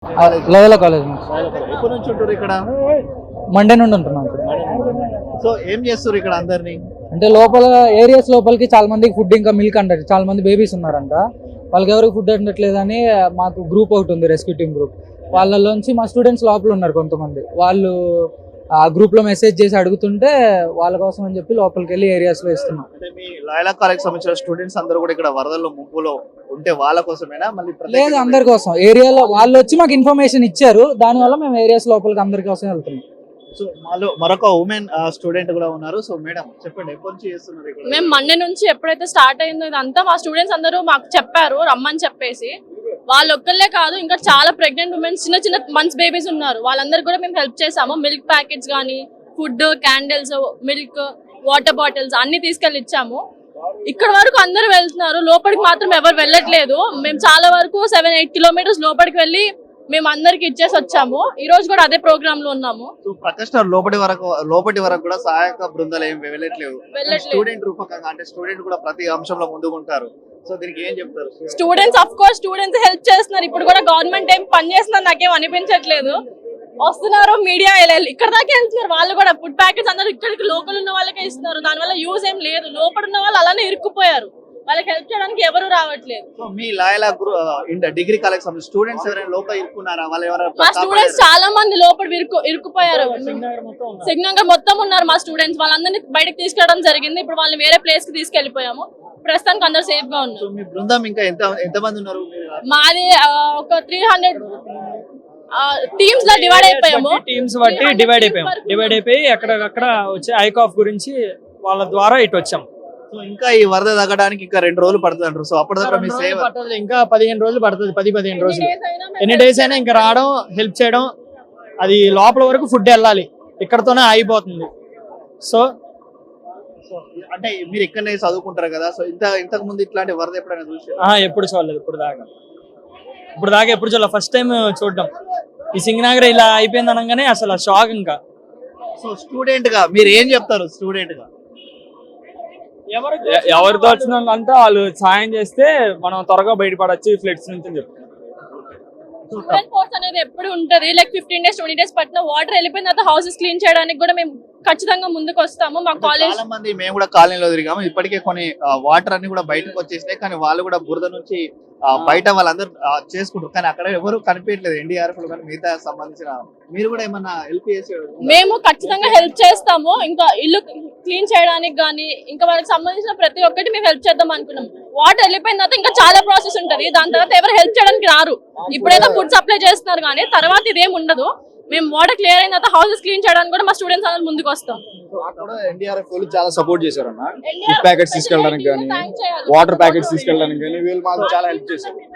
Loyola college నుంచి ఎప్పటి నుంచి ఉంటారు ఇక్కడ? మండే నుండి ఉంటున్నాం ఇక్కడ. సో ఏం చేస్తారు ఇక్కడ అందరినీ? అంటే లోపల ఏరియాస్ లోపలికి చాలా మందికి ఫుడ్ ఇంకా మిల్క్ అంటారు, చాలా మంది బేబీస్ ఉన్నారంట, వాళ్ళకి ఎవరికి ఫుడ్ అందట్లేదని మాకు గ్రూప్ ఒకటి ఉంది, రెస్క్యూ టీమ్ గ్రూప్. వాళ్ళలోంచి మా స్టూడెంట్స్ లోపల ఉన్నారు కొంతమంది, వాళ్ళు ఆ గ్రూప్ లో మెసేజ్ చేసి అడుగుతుంటే వాళ్ళ కోసం అని చెప్పి లోపలికి వెళ్ళి ఏరియాస్ లో ఇస్తున్నాం. అంటే మీ లయోలా కాలేజ్ సంబంధించిన స్టూడెంట్స్ అందరూ కూడా ఇక్కడ వరదల్లో ముప్పులో ఉంటే వాళ్ళ కోసమేనా? మళ్ళీ లేదు, అందరి కోసం. ఏరియాలో వాళ్ళు వచ్చి మాకు ఇన్ఫర్మేషన్ ఇచ్చారు, దానివల్ల మేము ఏరియాస్ లోపలికి అందరి కోసం వెళ్తున్నాం. సో మాలో మరొక ఉమెన్ స్టూడెంట్ కూడా ఉన్నారు. సో మేడం చెప్పండి, ఎప్పటి నుంచి చేస్తున్నారు ఇక్కడ? మేము మండే నుంచి ఎప్పుడైతే స్టార్ట్ అయిందో ఇదంతా మా స్టూడెంట్స్ అందరూ మాకు చెప్పారు రమ్మని చెప్పేసి. వాళ్ళు ఒక్కళ్ళే కాదు, ఇంకా చాలా ప్రెగ్నెంట్ ఉమెన్స్, చిన్న చిన్న మంత్స్ బేబీస్ ఉన్నారు, వాళ్ళందరూ కూడా మేము హెల్ప్ చేసాము. మిల్క్ ప్యాకెట్స్ కానీ, food, candles, milk, water bottles అన్ని తీసుకెళ్లి ఇచ్చాము. ఇక్కడ వరకు అందరూ వెళ్తున్నారు, లోపలికి మాత్రం ఎవరు వెళ్ళట్లేదు. మేము చాలా వరకు 7-8 కిలోమీటర్స్ లోపలికి వెళ్ళి మేము అందరికి ఇచ్చేసి వచ్చాము. ఈ రోజు కూడా అదే ప్రోగ్రామ్ లో ఉన్నాము. ప్రకాష్ లోపటి వరకు కూడా సహాయక బృందాలు ఏం వెళ్ళట్లేదు. స్టూడెంట్ రూపకంగా, అంటే స్టూడెంట్ కూడా ప్రతి అంశంలో ముందుకుంటారు. సో దీనికి ఏం చెప్తారు? Students of course students help చేస్తున్నారు. ఇప్పుడు కూడా గవర్నమెంట్ ఏం పని చేస్తున్నారు నాకేం అనిపించట్లేదు. వస్తున్నారు, మీడియా ఇక్కడ దాకా వెళ్తున్నారు. వాళ్ళు కూడా ఫుడ్ ప్యాకెట్స్ అందరూ ఇక్కడికి లోకల్ ఉన్న వాళ్ళకే ఇస్తున్నారు. దానివల్ల యూజ్ ఏం లేదు. లోపల ఉన్న వాళ్ళు అలానే ఇరుక్కుపోయారు, వాళ్ళకి హెల్ప్ చేయడానికి ఎవరు రావట్లేదు. మీ లయోలా డిగ్రీ కాలేజ్ స్టూడెంట్స్ ఎవరైనా లోపల ఇరుక్కున్నారా? వాళ్ళు మా స్టూడెంట్స్ చాలా మంది లోపల ఇరుక్కుపోయారు. సిగ్నల్ మొత్తం ఉన్నారు మా స్టూడెంట్స్. వాళ్ళందరినీ బయటకు తీసుకెళ్ళడం జరిగింది. ఇప్పుడు వాళ్ళని వేరే ప్లేస్ కి తీసుకెళ్లిపోయాము. ప్రస్తుతానికి అందరు సేఫ్ గా ఉన్నారు. మీ బృందం ఇంకా ఎంత మంది ఉన్నారు? మాది ఒక 300 టీమ్స్ లో డివైడ్ అయిపోయాము. టీమ్స్ బట్టి డివైడ్ అయిపోయి అక్కడ వచ్చే ఐకాఫ్ గురించి వాళ్ళ ద్వారా ఇటు వచ్చాం. సో ఇంకా ఈ వరద తగ్గడానికి ఇంకా 2 రోజులు పడుతుంది అంటారు. సో అప్పటిదాకా మీ సేవ ఇంకా 15 రోజులు పడుతుంది, 10-15 రోజులు. ఎన్ని డేస్ అయినా ఇంకా రావడం, హెల్ప్ చేయడం, అది లోపల వరకు ఫుడ్ వెళ్ళాలి, ఇక్కడతోనే ఆగిపోతుంది. సో అంటే మీరు ఇక్కడనే చదువుకుంటారు కదా, సో ఇంతకు ముందు ఇట్లాంటి వరద ఎప్పుడైనా చూసారు? ఎప్పుడు చూడలేదు. ఇప్పుడు దాకా ఎప్పుడు చూడలేదు, ఫస్ట్ టైం చూడడం. ఈ సింగనగర్ ఇలా అయిపోయింది అనగానే అసలు షాక్. ఇంకా సో స్టూడెంట్ గా మీరు ఏం చెప్తారు? స్టూడెంట్ గా ఎవరితో వచ్చిన వాళ్ళంతా వాళ్ళు సాయం చేస్తే మనం త్వరగా బయటపడచ్చు ఈ ఫ్లడ్స్ నుంచి అని చెప్తారు. స్టూడెంట్ ఫోర్స్ అనేది ఎప్పుడు ఉంటది. లైక్ 15 days 20 days పట్టిన వాటర్ వెళ్ళిపోయిన తర్వాత హౌసెస్ క్లీన్ చేయడానికి కూడా మేము ఖచ్చితంగా ముందుకు వస్తాము. మా కాలేజ్ చాలా మంది, మేము కూడా కాలనీలో తిరిగాము, ఇప్పటికే కొన్ని వాటర్ అన్ని కూడా బయటకు వచ్చేసినాయి, కానీ వాళ్ళు కూడా బురద నుంచి బయట వాళ్ళందరూ చేసుకుంటారు, కానీ అక్కడ ఎవరు కనిపించలేదు. ఎన్డీఆర్ఎఫ్ కానీ మిగతా సంబంధించిన మీరు కూడా ఏమన్నా హెల్ప్ చేసి? మేము ఖచ్చితంగా హెల్ప్ చేస్తాము. ఇంకా ఇల్లు క్లీన్ చేయడానికి కానీ, ఇంకా వాళ్ళకి సంబంధించిన ప్రతి ఒక్కటి మేము హెల్ప్ చేద్దాం అనుకున్నాం. వాటర్ వెళ్ళిపోయిన తర్వాత ఇంకా చాలా ప్రాసెస్ ఉంటది, దాని తర్వాత ఎవరు హెల్ప్ చేయడానికి రారు. ఇప్పుడైతే ఫుడ్ సప్లై చేస్తున్నారు, కానీ తర్వాత ఇదేం ఉండదు. మేము వాటర్ క్లియర్ అయిన తర్వాత హౌసెస్ క్లీన్ చేయడానికి కూడా మా స్టూడెంట్స్ అందరూ ముందుకు వస్తాం. ఎన్డీఆర్ఎఫ్ వాళ్ళు చాలా సపోర్ట్ చేశారన్న. ఫుడ్ ప్యాకెట్స్ తీసుకెళ్ళడానికి కానీ, వాటర్ ప్యాకెట్స్ తీసుకెళ్ళడానికి కానీ వీళ్ళు మాకు చాలా హెల్ప్ చేశారు.